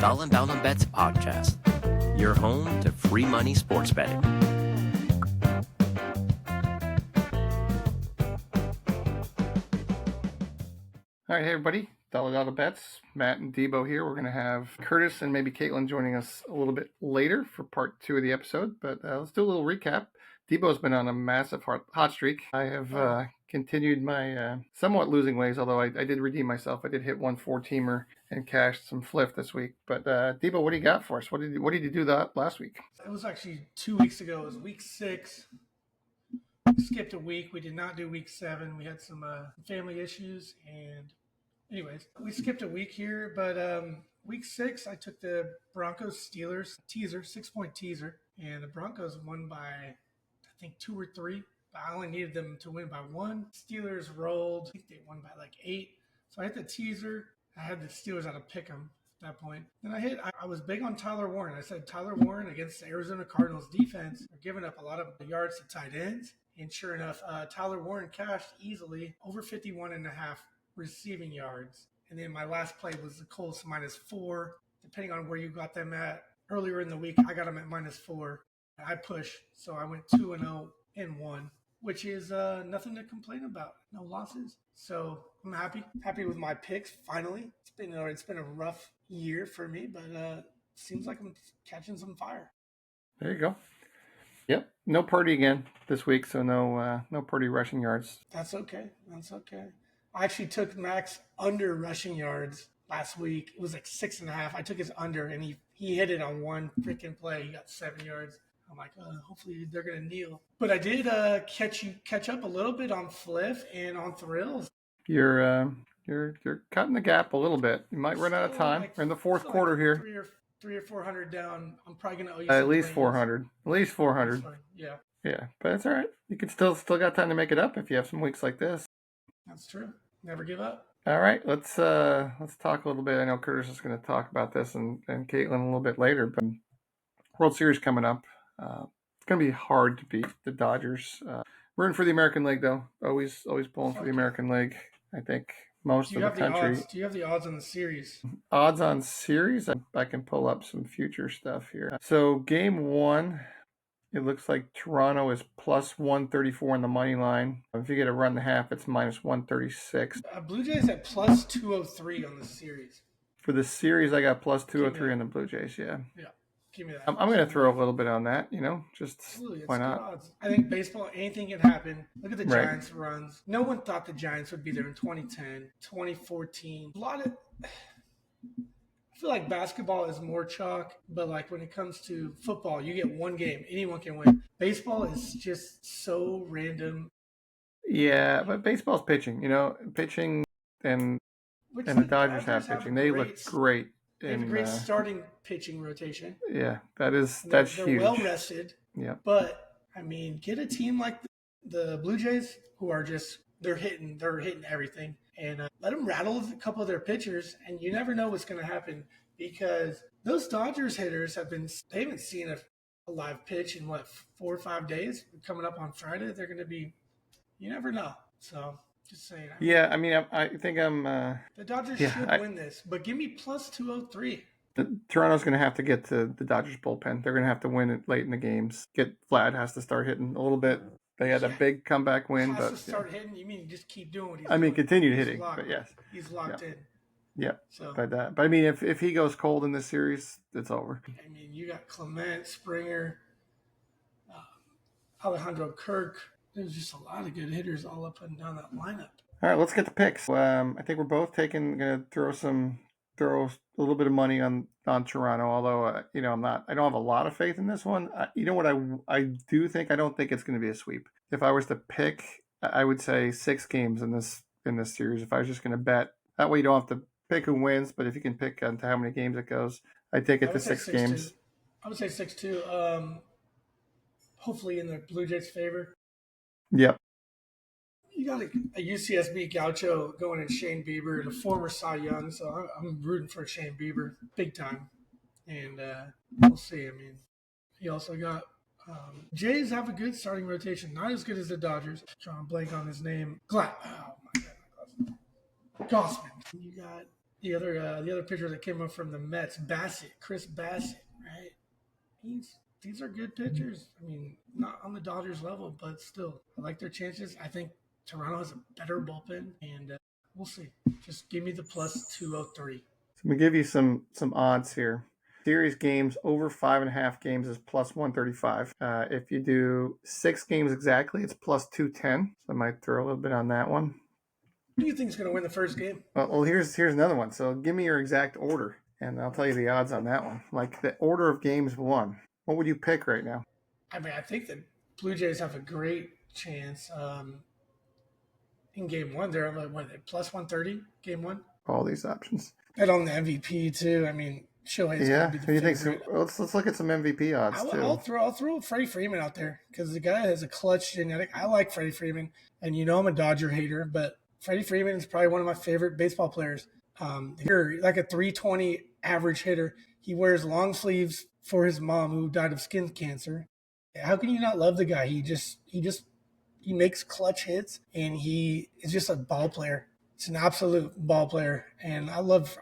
Dolla Dolla Bets podcast, your home to free money sports betting. All right, hey everybody, Dolla Dolla Bets, Matt and Debo here. We're going to have Curtis and maybe Caitlin joining us a little bit later for part 2 of the episode, but let's do a little recap. Debo's been on a massive hot streak. I have continued my somewhat losing ways, although I did redeem myself. I did hit one 4-teamer and cashed some fliff this week. But Debo, what do you got for us? What did you do that last week? It was actually 2 weeks ago. It was week 6. We skipped a week. We did not do week 7. We had some family issues, and anyways, we skipped a week here. But week 6, I took the Broncos Steelers teaser, 6-point teaser, and the Broncos won by, I think, 2 or 3. But I only needed them to win by 1. Steelers rolled. I think they won by like 8. So I hit the teaser. I had the Steelers out of pick 'em at that point. Then I was big on Tyler Warren. I said Tyler Warren against the Arizona Cardinals defense. They're giving up a lot of yards to tight ends. And sure enough, Tyler Warren cashed easily over 51.5 receiving yards. And then my last play was the Colts -4. Depending on where you got them at. Earlier in the week, I got them at -4. I pushed, so I went 2-0-1, which is nothing to complain about. No losses. So I'm happy with my picks. Finally, it's been a rough year for me, but seems like I'm catching some fire. There you go. Yep, no Purdy again this week, so no Purdy rushing yards. That's okay. I actually took Max under rushing yards last week. It was like 6.5. I took his under, and he hit it on one freaking play. He got 7 yards. I'm like, hopefully they're gonna kneel. But I did catch up a little bit on Fliff and on Thrills. You're cutting the gap a little bit. You might run out of time. We're in the fourth quarter here. 300 or 400 down. I'm probably gonna owe you at least 400. At least 400. Yeah. Yeah, but it's all right. You can still got time to make it up if you have some weeks like this. That's true. Never give up. All right, let's talk a little bit. I know Curtis is going to talk about this and Caitlin a little bit later, but World Series coming up. It's going to be hard to beat the Dodgers. Rooting for the American League, though. Always pulling for the American League. I think most of the country. Do you have the odds on the series? Odds on series? I can pull up some future stuff here. So game 1, it looks like Toronto is plus 134 on the money line. If you get a run and a half, it's minus 136. Blue Jays at plus 203 on the series. For the series, I got plus 203 on the Blue Jays, yeah. Yeah. Give me that. I'm going to throw a little bit on that, just Absolutely, why not? Odds. I think baseball, anything can happen. Look at the Giants runs. No one thought the Giants would be there in 2010, 2014. I feel like basketball is more chalk, but like when it comes to football, you get one game. Anyone can win. Baseball is just so random. Yeah, but baseball's pitching, pitching and the Dodgers have pitching. They look great. They have a great starting pitching rotation. Yeah, that's they're huge. Well rested. Yeah. But I mean, get a team like the Blue Jays who are they're hitting everything, and let them rattle a couple of their pitchers, and you never know what's going to happen because those Dodgers hitters they haven't seen a live pitch in 4 or 5 days. Coming up on Friday, they're going to be. You never know. So. Just saying. I think I'm. The Dodgers should win this, but give me plus 203. Toronto's going to have to get to the Dodgers bullpen. They're going to have to win it late in the games. Vlad has to start hitting a little bit. They had a big comeback win, but start hitting. You mean just keep doing what he's doing? Continue hitting, but yes, he's locked in. Yeah. So, but if he goes cold in this series, it's over. You got Clement, Springer, Alejandro Kirk. There's just a lot of good hitters all up and down that lineup. All right, let's get the picks. I think we're both going to throw a little bit of money on Toronto. Although I don't have a lot of faith in this one. You know what I do think? I don't think it's going to be a sweep. If I was to pick, I would say 6 games in this series. If I was just going to bet, that way you don't have to pick who wins. But if you can pick onto how many games it goes, I'd take it to 6 games. I would say 6-2. Hopefully in the Blue Jays' favor. Yep. You got a UCSB Gaucho going in Shane Bieber, the former Cy Young, so I'm rooting for Shane Bieber big time. And we'll see. He also got Jays have a good starting rotation, not as good as the Dodgers. Trying to blank on his name. Oh my God, Gossman. You got The other pitcher that came up from the Mets, Chris Bassett, right? These are good pitchers. I mean, not on the Dodgers level, but still, I like their chances. I think Toronto has a better bullpen, and we'll see. Just give me the plus 203. So I'm gonna give you some odds here. Series games over 5.5 games is plus 135. If you do 6 games exactly, it's plus 210. So I might throw a little bit on that one. Who do you think is going to win the first game? Well, here's another one. So give me your exact order, and I'll tell you the odds on that one. Like the order of games won. What would you pick right now? I mean, I think the Blue Jays have a great chance in game one. They're like, what, plus 130 game one? All these options. Bet on the MVP too. I mean, Shohei's Yeah, going to be the who do you think? So favorite. let's look at some MVP odds too. I'll throw Freddie Freeman out there because the guy has a clutch genetic. I like Freddie Freeman, and you know I'm a Dodger hater, but Freddie Freeman is probably one of my favorite baseball players. You're like a 320 average hitter. He wears long sleeves for his mom who died of skin cancer. How can you not love the guy? He makes clutch hits, and he is just a ball player. It's an absolute ball player, and I've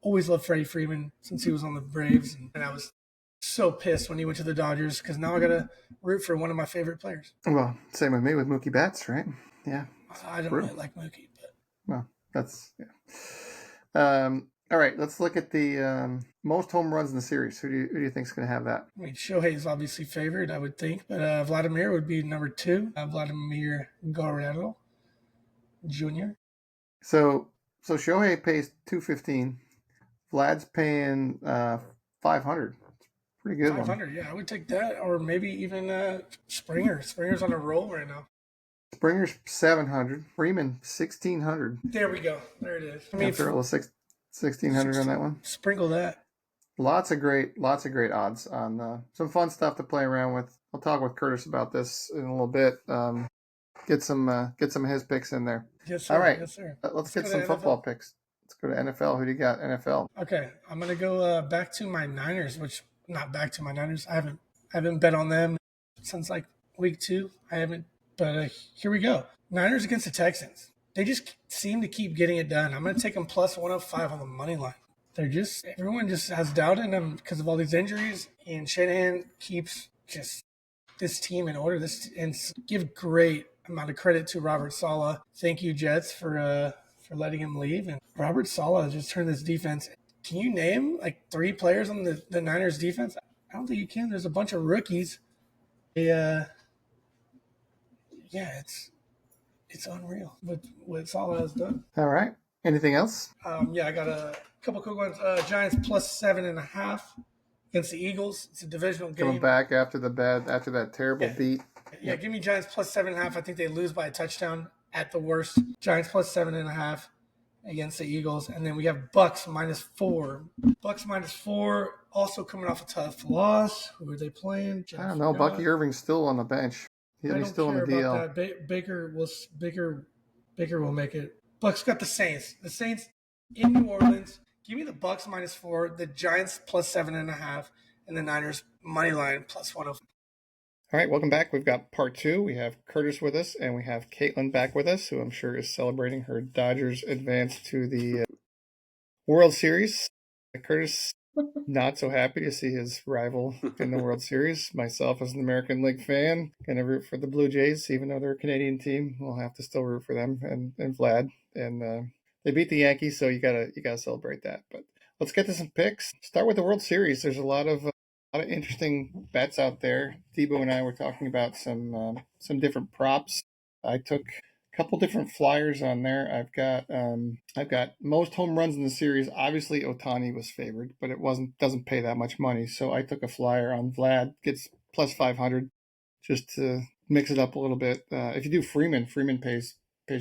always loved Freddie Freeman since he was on the Braves, and I was so pissed when he went to the Dodgers because now I got to root for one of my favorite players. Well, same with me with Mookie Betts, right? Yeah. I don't really like Mookie, but well, that's yeah. All right, let's look at the most home runs in the series. Who do you think is going to have that? I mean, Shohei is obviously favored, I would think, but Vladimir would be number 2. Vladimir Guerrero Jr. So Shohei pays $215. Vlad's paying $500. Pretty good 500, yeah, I would take that, or maybe even Springer. Springer's on a roll right now. Springer's $700. Freeman $1,600. There we go. There it is. I mean, After all the $1,600 on that one. Sprinkle that. Lots of great odds on some fun stuff to play around with. I'll talk with Curtis about this in a little bit. Get some of his picks in there. Yes, sir. All right. Yes, sir. Let's get some football picks. Let's go to NFL. Who do you got? NFL. Okay, I'm gonna go back to my Niners, which not back to my Niners. I haven't bet on them since like week 2. I haven't, but here we go. Niners against the Texans. They just seem to keep getting it done. I'm gonna take them plus 105 on the money line. Everyone just has doubt in them because of all these injuries, and Shanahan keeps just this team in order. And give great amount of credit to Robert Saleh. Thank you, Jets, for letting him leave. And Robert Saleh just turned this defense. Can you name like 3 players on the Niners defense? I don't think you can. There's a bunch of rookies. It's unreal what Saleh has done. All right. Anything else? I got a couple quick ones. Giants plus 7.5 against the Eagles. It's a divisional game. Coming back after that terrible beat. Yeah, give me Giants plus 7.5. I think they lose by a touchdown at the worst. Giants plus 7.5 against the Eagles, and then we have Bucks minus 4. Bucks minus 4, also coming off a tough loss. Who are they playing? I don't know. Bucky Irving's still on the bench. He's still in the DL. Baker will make it. Bucks got the Saints. The Saints in New Orleans. Give me the Bucks minus 4, the Giants plus 7.5, and the Niners money line plus 105. All right, welcome back. We've got part 2. We have Curtis with us, and we have Caitlin back with us, who I'm sure is celebrating her Dodgers advance to the World Series. Curtis, not so happy to see his rival in the World Series. Myself, as an American League fan, going to root for the Blue Jays, even though they're a Canadian team. We'll have to still root for them and Vlad. And they beat the Yankees, so you gotta celebrate that. But let's get to some picks. Start with the World Series. There's a lot of interesting bets out there. Debo and I were talking about some different props. I took a couple different flyers on there. I've got most home runs in the series. Obviously, Ohtani was favored, but it doesn't pay that much money. So I took a flyer on Vlad, gets plus 500, just to mix it up a little bit. If you do Freeman pays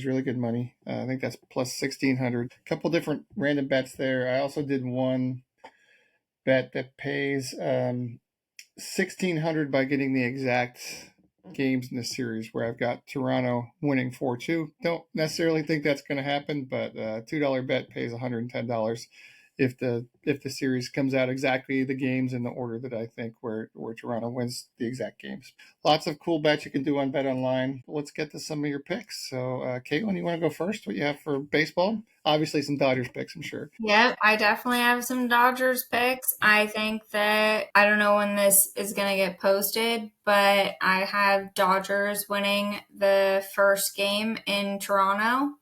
really good money. I think that's plus 1,600. A couple different random bets there. I also did one bet that pays $1,600 by getting the exact games in the series, where I've got Toronto winning 4-2. Don't necessarily think that's going to happen, but $2 bet pays $110, if the series comes out exactly the games in the order that I think where Toronto wins the exact games. Lots of cool bets you can do on Bet Online. Let's get to some of your picks. So, Caitlin, you want to go first? What you have for baseball? Obviously, some Dodgers picks, I'm sure. Yep, I definitely have some Dodgers picks. I think that I don't know when this is going to get posted, but I have Dodgers winning the first game in Toronto.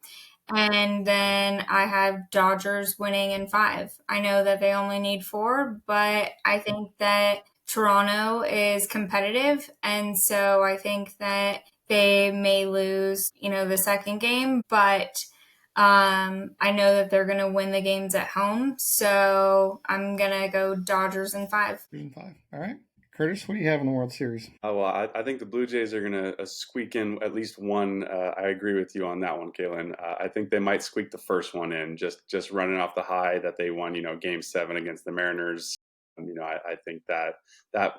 And then I have Dodgers winning in 5. I know that they only need 4, but I think that Toronto is competitive. And so I think that they may lose, the second game, but I know that they're going to win the games at home. So I'm going to go Dodgers in 5. In 5. All right. Curtis, what do you have in the World Series? Well, I think the Blue Jays are going to squeak in at least one. I agree with you on that one, Kalen. I think they might squeak the first one in, just running off the high that they won, Game 7 against the Mariners. I think that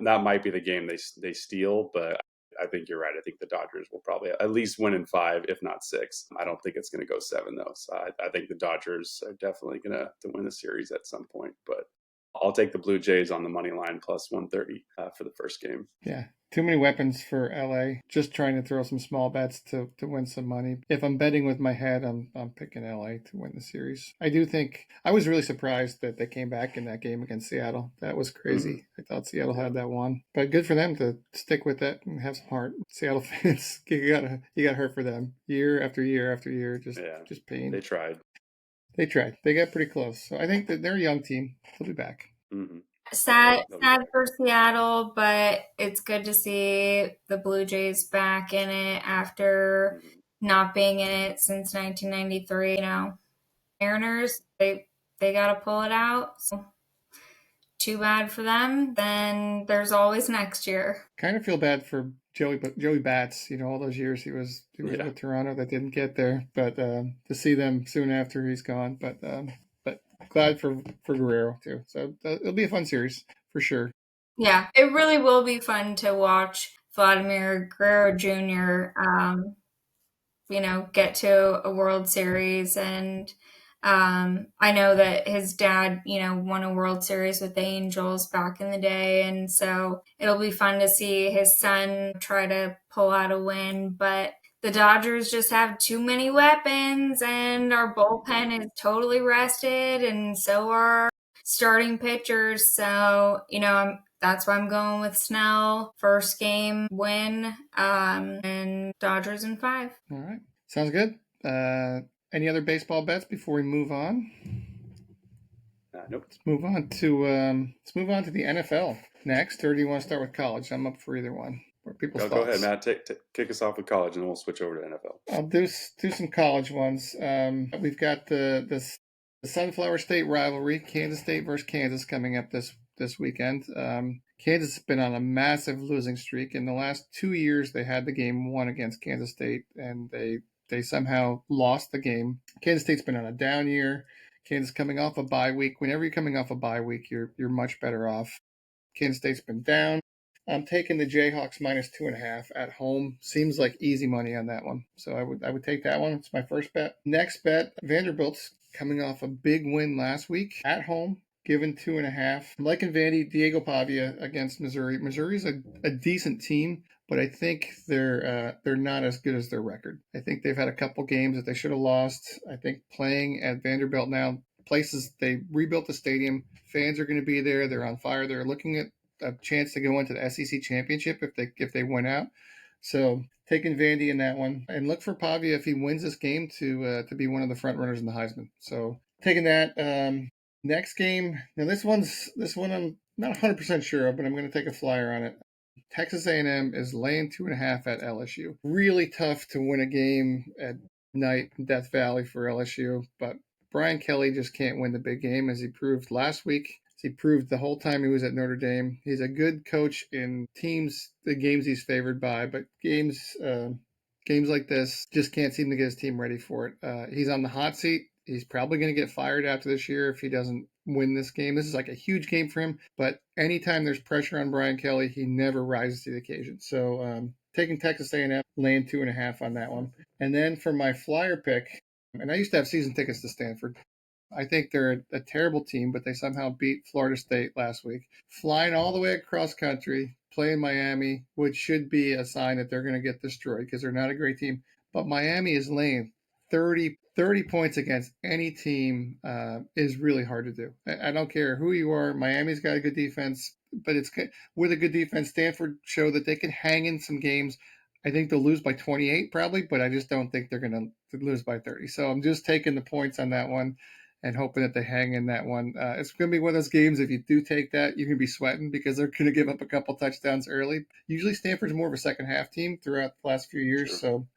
might be the game they steal, but I think you're right. I think the Dodgers will probably at least win in 5, if not 6. I don't think it's going to go 7 though. So I think the Dodgers are definitely going to win the series at some point, but I'll take the Blue Jays on the money line plus 130 for the first game. Yeah. Too many weapons for LA. Just trying to throw some small bets to win some money. If I'm betting with my head, I'm picking LA to win the series. I do think I was really surprised that they came back in that game against Seattle. That was crazy. I thought Seattle had that one. But good for them to stick with it and have some heart. Seattle fans, you got hurt for them. Year after year after year, just pain. They tried. They got pretty close. So I think that they're a young team. They'll be back. Mm-hmm. Sad for Seattle, but it's good to see the Blue Jays back in it after not being in it since 1993. Mariners, they got to pull it out. So too bad for them. Then there's always next year. Kind of feel bad for Joey Bats. All those years he was with Toronto that didn't get there, but to see them soon after he's gone. But glad for Guerrero too. So it'll be a fun series for sure. Yeah, it really will be fun to watch Vladimir Guerrero Jr. Get to a World Series. And I know that his dad, won a World Series with the Angels back in the day. And so it'll be fun to see his son try to pull out a win. But the Dodgers just have too many weapons, and our bullpen is totally rested, and so are starting pitchers. So, that's why I'm going with Snell. First game win, and Dodgers in 5. All right. Sounds good. Any other baseball bets before we move on? Nope. Let's move on to the NFL next, or do you want to start with college? I'm up for either one. Go ahead, Matt. Kick us off with college, and then we'll switch over to NFL. I'll do some college ones. We've got the Sunflower State rivalry, Kansas State versus Kansas, coming up this weekend. Kansas has been on a massive losing streak. In the last 2 years, they had the game won against Kansas State, and they somehow lost the game. Kansas State's been on a down year. Kansas coming off a bye week. Whenever you're coming off a bye week, you're much better off. Kansas State's been down. I'm taking the Jayhawks minus 2.5 at home. Seems like easy money on that one. So I would take that one. It's my first bet. Next bet, Vanderbilt's coming off a big win last week at home, given 2.5. I'm liking Vandy, Diego Pavia against Missouri. Missouri's a decent team, but I think they're not as good as their record. I think they've had a couple games that they should have lost. I think playing at Vanderbilt now, they rebuilt the stadium. Fans are going to be there. They're on fire. They're looking at a chance to go into the SEC championship if they win out. So taking Vandy in that one, and look for Pavia if he wins this game to be one of the front runners in the Heisman. So taking that. Next game. Now this one I'm not 100% sure of, but I'm going to take a flyer on it. Texas A&M is laying 2.5 at LSU. Really tough to win a game at night in Death Valley for LSU, but Brian Kelly just can't win the big game, as he proved last week. As he proved the whole time he was at Notre Dame. He's a good coach in the games he's favored by, but games like this just can't seem to get his team ready for it. He's on the hot seat. He's probably going to get fired after this year if he doesn't win this game. This is like a huge game for him, but anytime there's pressure on Brian Kelly, he never rises to the occasion. So taking Texas A&M, laying 2.5 on that one. And then for my flyer pick, and I used to have season tickets to Stanford. I think they're a terrible team, but they somehow beat Florida State last week. Flying all the way across country, playing Miami, which should be a sign that they're going to get destroyed because they're not a great team. But Miami is laying 30 points against any team is really hard to do. I don't care who you are. Miami's got a good defense, but it's with a good defense. Stanford showed that they can hang in some games. I think they'll lose by 28 probably, but I just don't think they're going to lose by 30. So I'm just taking the points on that one and hoping that they hang in that one. It's going to be one of those games, if you do take that, you're going to be sweating because they're going to give up a couple touchdowns early. Usually Stanford's more of a second half team throughout the last few years, Sure. so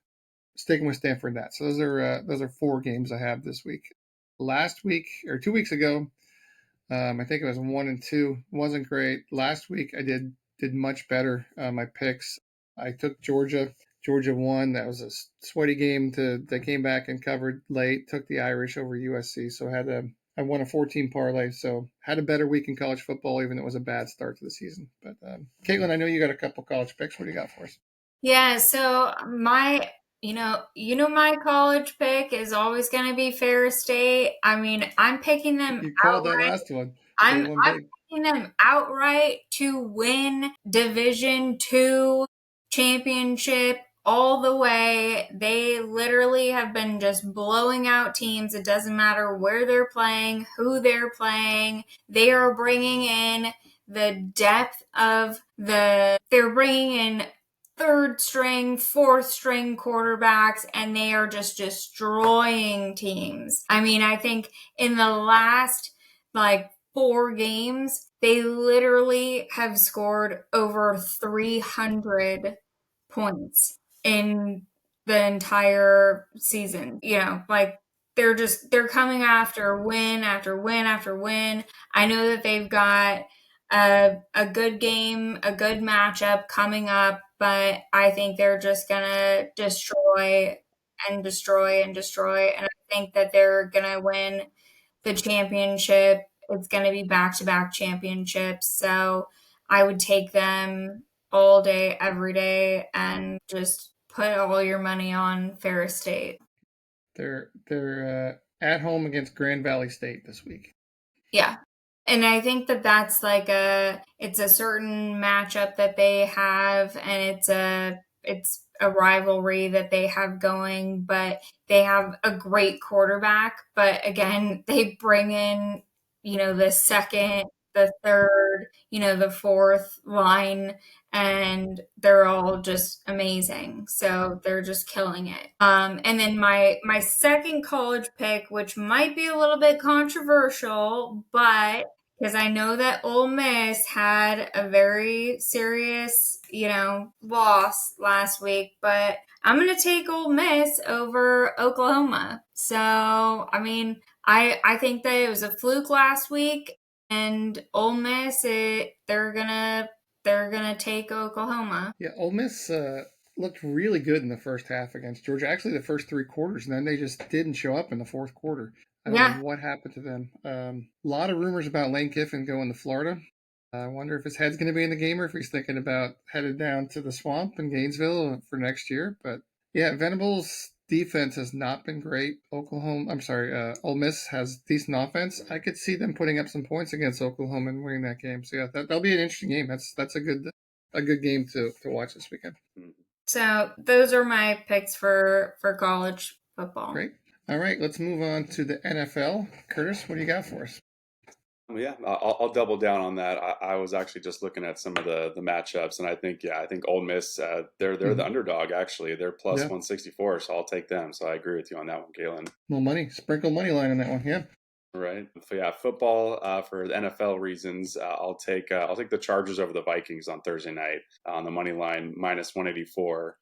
sticking with Stanford in that. So those are 4 games I have this week. Last week, or 2 weeks ago, I think it was 1 and 2. Wasn't great. Last week I did much better. My picks, I took Georgia. Georgia won. That was a sweaty game. They came back and covered late. Took the Irish over USC. So I won a 14 parlay. So had a better week in college football, even though it was a bad start to the season. But Caitlin, I know you got a couple college picks. What do you got for us? Yeah, so my my college pick is always going to be Ferris State. I mean, I'm picking them You called that outright. last one. They I'm won big. picking them outright to win Division Two championship all the way. They literally have been just blowing out teams. It doesn't matter where they're playing, who they're playing. They are bringing in the depth of they're bringing in third string, fourth string quarterbacks, and they are just destroying teams. I mean, I think in the last 4 games, they literally have scored over 300 points in the entire season. They're coming after win after win after win. I know that they've got a good game, a good matchup coming up, but I think they're just gonna destroy and destroy and destroy. And I think that they're gonna win the championship. It's gonna be back-to-back championships. So I would take them all day, every day, and just put all your money on Ferris State. They're at home against Grand Valley State this week. Yeah. And I think that that's it's a certain matchup that they have, and it's a rivalry that they have going, but they have a great quarterback. But again, they bring in, the second, the third, the fourth line, and they're all just amazing. So they're just killing it. And then my second college pick, which might be a little bit controversial, but because I know that Ole Miss had a very serious, loss last week, but I'm going to take Ole Miss over Oklahoma. So, I mean, I think that it was a fluke last week, and Ole Miss, they're gonna take Oklahoma. Yeah, Ole Miss looked really good in the first half against Georgia. Actually, the first 3 quarters, and then they just didn't show up in the fourth quarter. I don't know what happened to them. A lot of rumors about Lane Kiffin going to Florida. I wonder if his head's going to be in the game or if he's thinking about headed down to the swamp in Gainesville for next year. But yeah, Venables' defense has not been great. Ole Miss has decent offense. I could see them putting up some points against Oklahoma and winning that game. So yeah, that'll be an interesting game. That's a good game to watch this weekend. So those are my picks for college football. Great. All right, let's move on to the NFL. Curtis, what do you got for us? Yeah, I'll double down on that. I was actually just looking at some of the matchups, and I think Ole Miss, they're the underdog. Actually, they're plus 164, so I'll take them. So I agree with you on that one, Galen. More money, sprinkle money line on that one, yeah. Right. So yeah, football for the NFL reasons, I'll take the Chargers over the Vikings on Thursday night on the money line minus 184.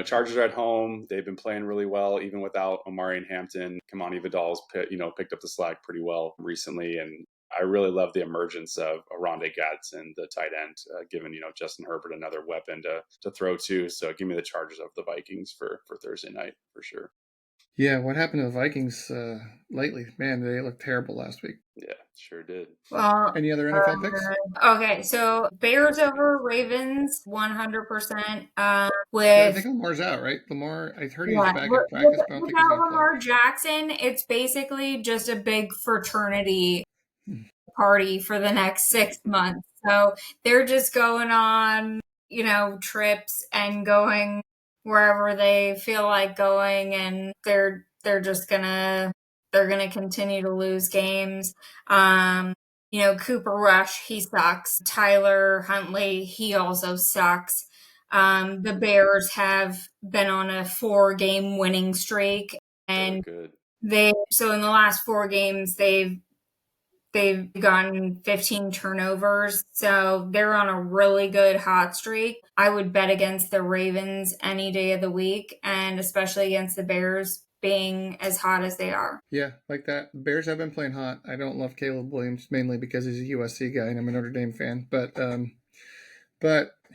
Chargers are at home. They've been playing really well, even without Omari and Hampton. Kamani Vidal's picked up the slack pretty well recently, and I really love the emergence of Rondé Gadsden, the tight end, giving Justin Herbert another weapon to throw to. So give me the Chargers over the Vikings for Thursday night for sure. Yeah, what happened to the Vikings lately? Man, they looked terrible last week. Yeah, sure did. Well, Any other NFL picks? okay, so Bears over Ravens, 100%. Yeah, I With think Lamar's out, right? Lamar, I heard he was yeah, back at practice, but I don't think he's without going to play. Lamar Jackson, it's basically just a big fraternity Hmm. party for the next 6 months. So they're just going on, trips and going wherever they feel like going, and they're just gonna continue to lose games. Cooper Rush, he sucks. Tyler Huntley, he also sucks. The Bears have been on a 4-game winning streak, They and look good. so in the last 4 games they've gotten 15 turnovers, so they're on a really good hot streak. I would bet against the Ravens any day of the week, and especially against the Bears being as hot as they are. Yeah, like that. The Bears have been playing hot. I don't love Caleb Williams mainly because he's a USC guy and I'm a Notre Dame fan, but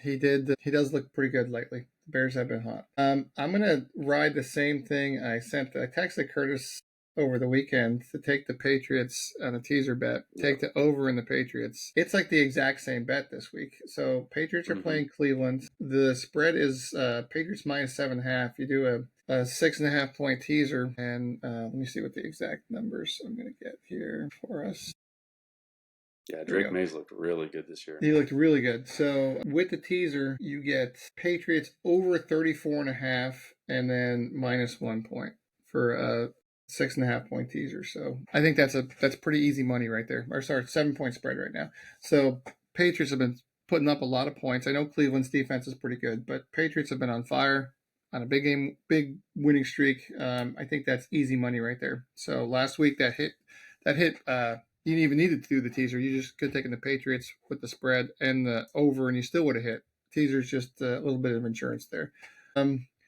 he does look pretty good lately. The Bears have been hot. I'm gonna ride the same thing I texted Curtis over the weekend to take the Patriots on a teaser bet. Take the over in the Patriots. It's like the exact same bet this week. So Patriots are playing Cleveland. The spread is Patriots minus 7.5. You do a 6.5 point teaser, and let me see what the exact numbers I'm gonna get here for us. Yeah, Drake Mays looked really good this year. He looked really good. So with the teaser, you get Patriots over 34.5 and then minus 1 point for a 6.5 point teaser. So I think that's pretty easy money right there. Or sorry, 7 point spread right now. So Patriots have been putting up a lot of points. I know Cleveland's defense is pretty good, but Patriots have been on fire on a big winning streak. I think that's easy money right there. So last week that hit. You didn't even need to do the teaser. You just could have taken the Patriots with the spread and the over, and you still would have hit. Teaser's just a little bit of insurance there.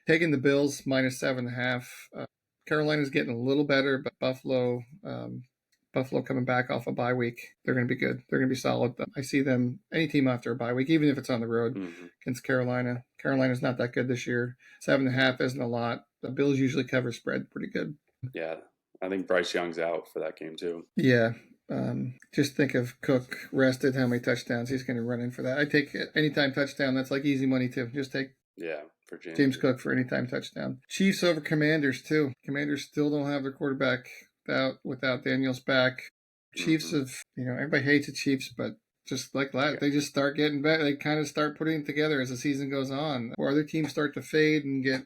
Taking the Bills minus 7.5. Carolina's getting a little better, but Buffalo coming back off a bye week, they're going to be good. They're going to be solid. I see them, any team after a bye week, even if it's on the road against Carolina. Carolina's not that good this year. 7.5 isn't a lot. The Bills usually cover spread pretty good. Yeah, I think Bryce Young's out for that game too. Yeah. Just think of Cook rested, how many touchdowns he's going to run in for that. I take anytime touchdown. That's like easy money too. Just take for James Cook for anytime touchdown. Chiefs over Commanders too. Commanders still don't have their quarterback without Daniels back. Chiefs have, everybody hates the Chiefs, but just like that, they just start getting better. They kind of start putting it together as the season goes on, or other teams start to fade and get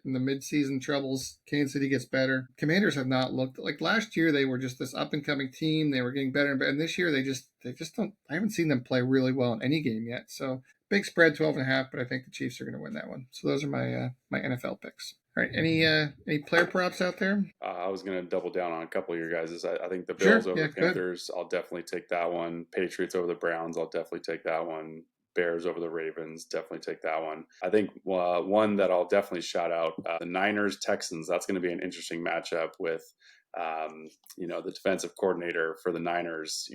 in the mid-season troubles. Kansas City gets better. Commanders have not looked like last year. They were just this up-and-coming team. They were getting better and better. And this year they just don't. I haven't seen them play really well in any game yet. So big spread, 12.5. But I think the Chiefs are going to win that one. So those are my NFL picks. All right, any player props out there? I was going to double down on a couple of your guys'. I think the Bills over the Panthers. Good. I'll definitely take that one. Patriots over the Browns. I'll definitely take that one. Bears over the Ravens, definitely take that one. I think one that I'll definitely shout out, the Niners-Texans. That's going to be an interesting matchup with, the defensive coordinator for the Niners,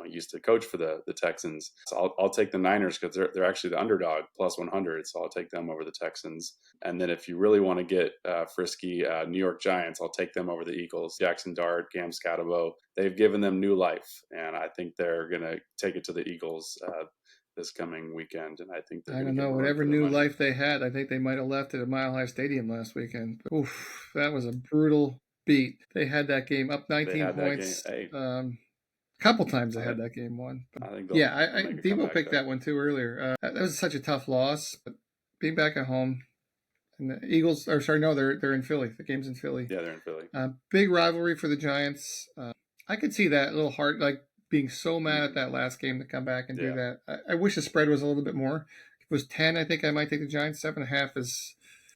used to coach for the Texans. So I'll take the Niners because they're actually the underdog, plus 100. So I'll take them over the Texans. And then if you really want to get frisky, New York Giants, I'll take them over the Eagles. Jackson Dart, Cam Scatterbo, they've given them new life. And I think they're going to take it to the Eagles this coming weekend, and I think I don't know, whatever new life they had, I think they might have left it at Mile High Stadium last weekend. Oof, that was a brutal beat. They had that game up 19 points. A couple times they had that game won. But Debo picked that one too earlier. That was such a tough loss, but being back at home, and the Eagles, they're in Philly. The game's in Philly. Yeah, they're in Philly. Big rivalry for the Giants. I could see that a little hard, being so mad at that last game to come back and do that. I wish the spread was a little bit more. If it was 10, I think I might take the Giants. 7.5 is,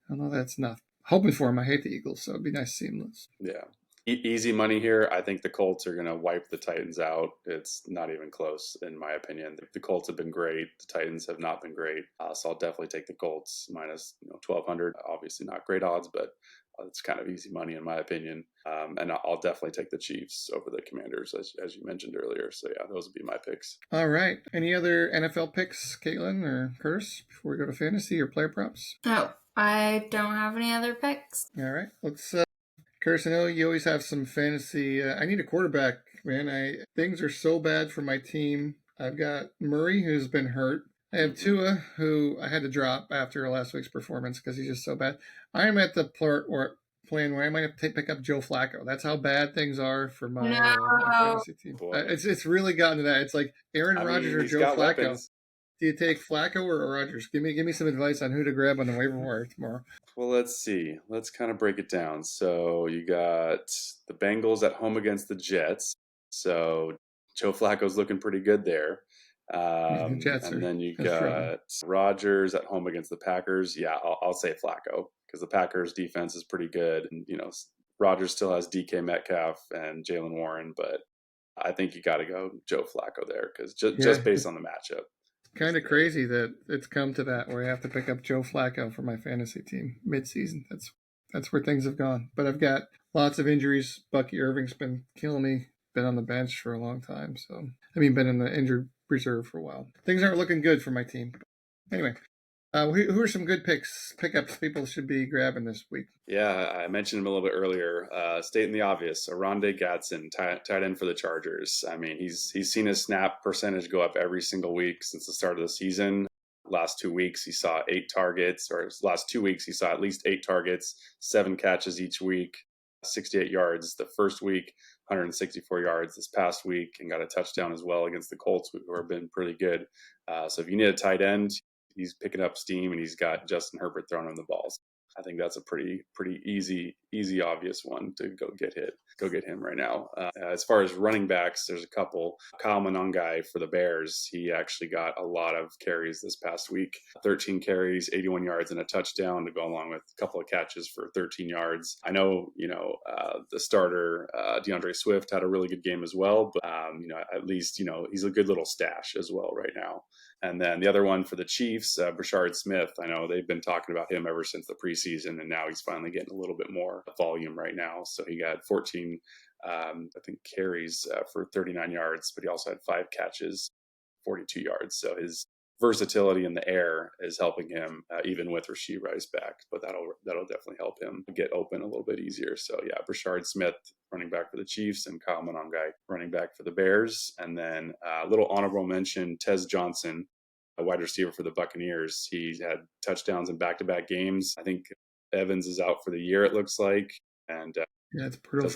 I don't know, that's enough. Hoping for them. I hate the Eagles, so it'd be nice to see them lose. Yeah. Easy money here. I think the Colts are going to wipe the Titans out. It's not even close, in my opinion. The Colts have been great. The Titans have not been great. So I'll definitely take the Colts minus 1,200. Obviously not great odds, but it's kind of easy money in my opinion. And I'll definitely take the Chiefs over the Commanders, as you mentioned earlier. So yeah, those would be my picks. All right. Any other NFL picks, Caitlin or Curtis, before we go to fantasy or player props? No, I don't have any other picks. All right. Let's Curtis, I know you always have some fantasy. I need a quarterback, man. Things are so bad for my team. I've got Murray, who's been hurt. I have Tua, who I had to drop after last week's performance because he's just so bad. I am at the plan where I might have to pick up Joe Flacco. That's how bad things are for my my No. fantasy team. Boy. It's really gotten to that. It's like Aaron Rodgers or he's Joe got Flacco. weapons. Do you take Flacco or Rodgers? Give me some advice on who to grab on the waiver wire tomorrow. Well, let's see. Let's kind of break it down. So you got the Bengals at home against the Jets. So Joe Flacco's looking pretty good there. And then you got Rodgers at home against the Packers. Yeah, I'll say Flacco because the Packers defense is pretty good. And, Rodgers still has DK Metcalf and Jalen Warren, but I think you got to go Joe Flacco there because just based on the matchup. Kind of crazy that it's come to that where I have to pick up Joe Flacco for my fantasy team mid-season. That's where things have gone. But I've got lots of injuries. Bucky Irving's been killing me. Been on the bench for a long time. So, been in the injured reserve for a while. Things aren't looking good for my team. Anyway, who are some good pickups people should be grabbing this week? Yeah, I mentioned him a little bit earlier. Stating the obvious, Rondé Gatson, tight end for the Chargers. He's seen his snap percentage go up every single week since the start of the season. Last 2 weeks, he saw 8 targets, or last 2 weeks, he saw at least 8 targets, 7 catches each week, 68 yards. The first week, 164 yards this past week, and got a touchdown as well against the Colts, who have been pretty good. So if you need a tight end, he's picking up steam, and he's got Justin Herbert throwing him the balls. I think that's a pretty easy, obvious one to go get him right now. As far as running backs, there's a couple. Kyle Monangai for the Bears. He actually got a lot of carries this past week. 13 carries, 81 yards, and a touchdown to go along with a couple of catches for 13 yards. I know, the starter, DeAndre Swift, had a really good game as well, but, at least, he's a good little stash as well right now. And then the other one for the Chiefs, Brashard Smith. I know they've been talking about him ever since the preseason, and now he's finally getting a little bit more volume right now. So he got 14, carries for 39 yards, but he also had 5 catches, 42 yards. So his versatility in the air is helping him, even with Rashee Rice back. But that'll definitely help him get open a little bit easier. So yeah, Brashard Smith, running back for the Chiefs, and Kyle Monangai, running back for the Bears. And then a little honorable mention, Tez Johnson, a wide receiver for the Buccaneers. He's had touchdowns in back-to-back games. I think Evans is out for the year, it looks like. And it's brutal.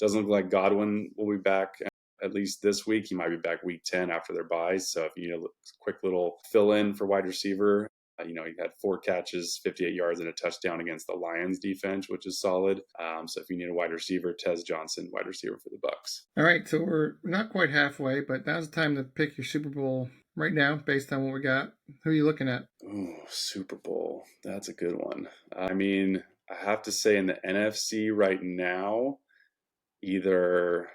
Doesn't look like Godwin will be back at least this week. He might be back week 10 after their buys. So if you need a quick little fill-in for wide receiver, he had 4 catches, 58 yards, and a touchdown against the Lions defense, which is solid. So if you need a wide receiver, Tez Johnson, wide receiver for the Bucs. All right, so we're not quite halfway, but now's the time to pick your Super Bowl right now based on what we got. Who are you looking at? Ooh, Super Bowl. That's a good one. I have to say in the NFC right now, either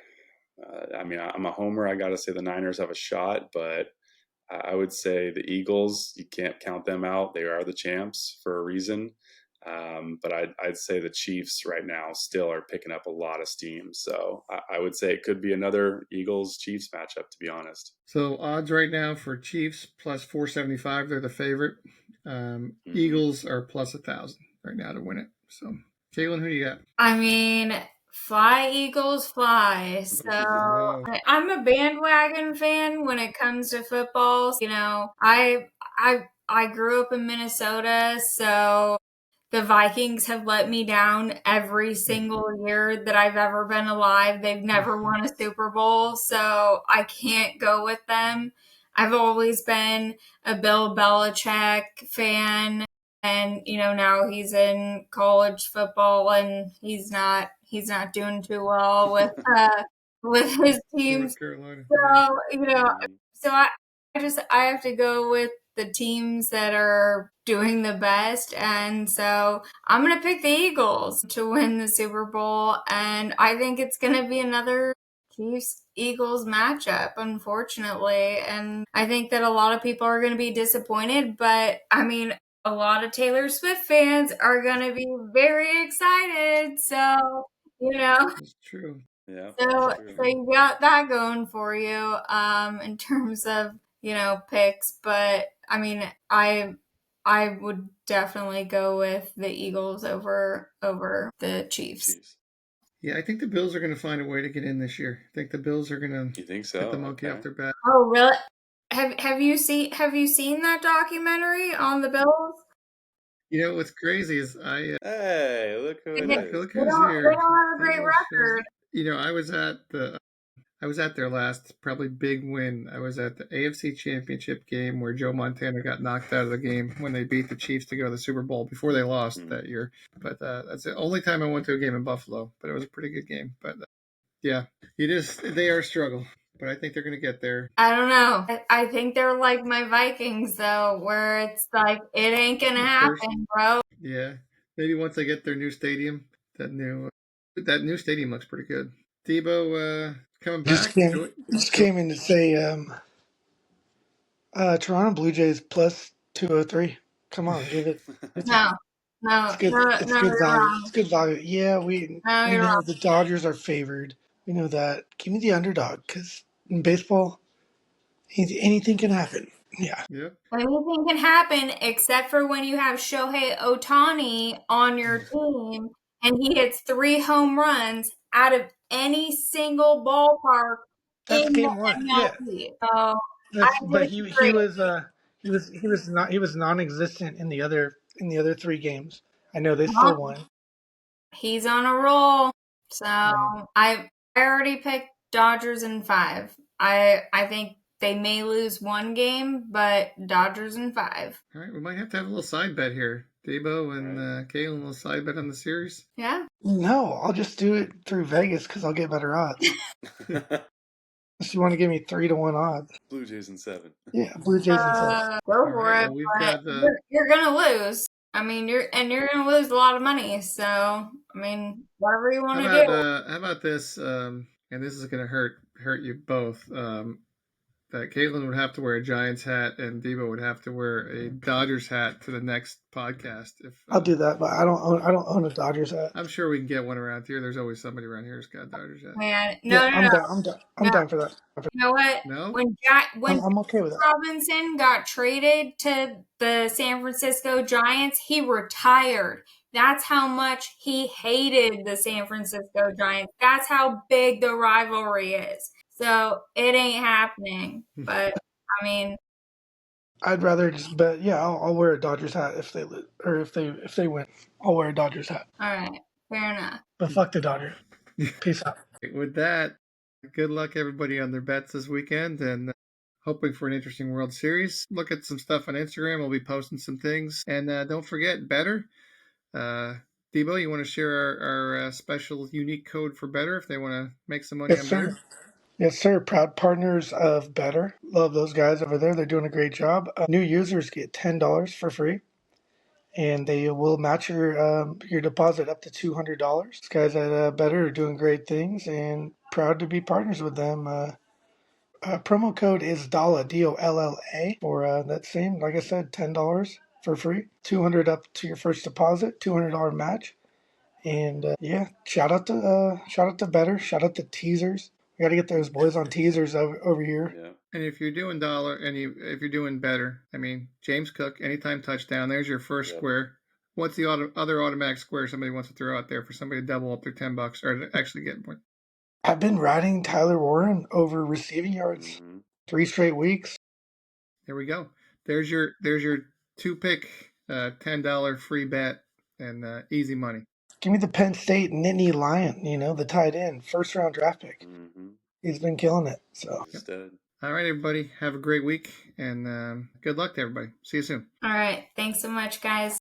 I'm a homer. I got to say the Niners have a shot, but I would say the Eagles, you can't count them out. They are the champs for a reason. But I'd say the Chiefs right now still are picking up a lot of steam. So I would say it could be another Eagles-Chiefs matchup, to be honest. So odds right now for Chiefs plus 475. They're the favorite. Eagles are plus 1,000 right now to win it. So, Caitlin, who do you got? Fly, Eagles, fly. So I'm a bandwagon fan when it comes to football. I grew up in Minnesota, so the Vikings have let me down every single year that I've ever been alive. They've never won a Super Bowl, so I can't go with them. I've always been a Bill Belichick fan. And, now he's in college football and he's not doing too well with his teams. So, so I have to go with the teams that are doing the best. And so I'm going to pick the Eagles to win the Super Bowl. And I think it's going to be another Chiefs-Eagles matchup, unfortunately. And I think that a lot of people are going to be disappointed. But, a lot of Taylor Swift fans are going to be very excited. So, It's true. Yeah. So you got that going for you in terms of, picks. But, I would definitely go with the Eagles over the Chiefs. Chiefs. Yeah, I think the Bills are going to find a way to get in this year. I think the Bills are going to You think so? get the monkey Okay. off their back. Oh, really? Have you seen that documentary on the Bills? You know what's crazy is Hey, look who it is. look They who's don't here. have a great Table shows. record. You know, I was at their last probably big win. I was at the AFC Championship game where Joe Montana got knocked out of the game when they beat the Chiefs to go to the Super Bowl before they lost that year. But that's the only time I went to a game in Buffalo. But it was a pretty good game. But yeah, they are a struggle. But I think they're going to get there. I don't know. I think they're like my Vikings, though, where it's like, it ain't going to happen, bro. Yeah, maybe once they get their new stadium, that new stadium looks pretty good. Debo coming back. Just came in to say Toronto Blue Jays plus 203. Come on, give it. No, It's good. It's no, good you're value. wrong. It's good value. Yeah, we No, you're know wrong. the Dodgers are favored. We know that. Give me the underdog because in baseball, anything can happen. Yeah. Yep. Anything can happen except for when you have Shohei Ohtani on your team and he hits 3 home runs out of any single ballpark That's in the game one. Yeah. MLB. So But he disagree. was non-existent in the other 3 games. I know they still Well, won. he's on a roll. So I already picked Dodgers in 5. I think they may lose one game, but Dodgers in 5. All right, we might have to have a little side bet here. Debo and Kalen, a little side bet on the series. Yeah. No, I'll just do it through Vegas because I'll get better odds. Unless you want to give me 3-1 odds. Blue Jays in 7. Yeah, Blue Jays in 7. Go for right, it. well, we've but got, you're gonna lose. I mean, you're gonna lose a lot of money. So I mean, whatever you want to do. How about this? And this is going to hurt you both. That Caitlin would have to wear a Giants hat and Debo would have to wear a Dodgers hat to the next podcast. If I'll do that, but I don't own a Dodgers hat. I'm sure we can get one around here. There's always somebody around here who's got a Dodgers hat. Man, I'm down. I'm down for that. You know what? No? When I'm okay with that. Robinson got traded to the San Francisco Giants, he retired. That's how much he hated the San Francisco Giants. That's how big the rivalry is. So it ain't happening. But I mean, I'd rather just bet. Yeah, I'll wear a Dodgers hat if they lose or if they win. I'll wear a Dodgers hat. all right, fair enough. But fuck the Dodgers. Peace out. With that, good luck everybody on their bets this weekend and hoping for an interesting World Series. Look at some stuff on Instagram. We'll be posting some things. And don't forget, Better. Debo, you want to share our special unique code for Better if they want to make some money on Better? Yes, sir. Proud partners of Better. Love those guys over there. They're doing a great job. New users get $10 for free, and they will match your deposit up to $200. These guys at Better are doing great things, and proud to be partners with them. Promo code is Dolla Dolla for that same. Like I said, $10 for free, $200 up to your first deposit, $200 match. And yeah, shout out to Better, shout out to Teasers. We got to get those boys on Teasers over here. Yeah. And if you're doing if you're doing Better, I mean, James Cook, anytime touchdown, there's your first square. What's the other automatic square somebody wants to throw out there for somebody to double up their $10 or to actually get more? I've been riding Tyler Warren over receiving yards 3 straight weeks. There we go. There's your 2-pick $10 free bet and easy money. Give me the Penn State Nittany Lion, the tight end, first round draft pick. He's been killing it. So. All right, everybody. Have a great week and good luck to everybody. See you soon. All right. Thanks so much, guys.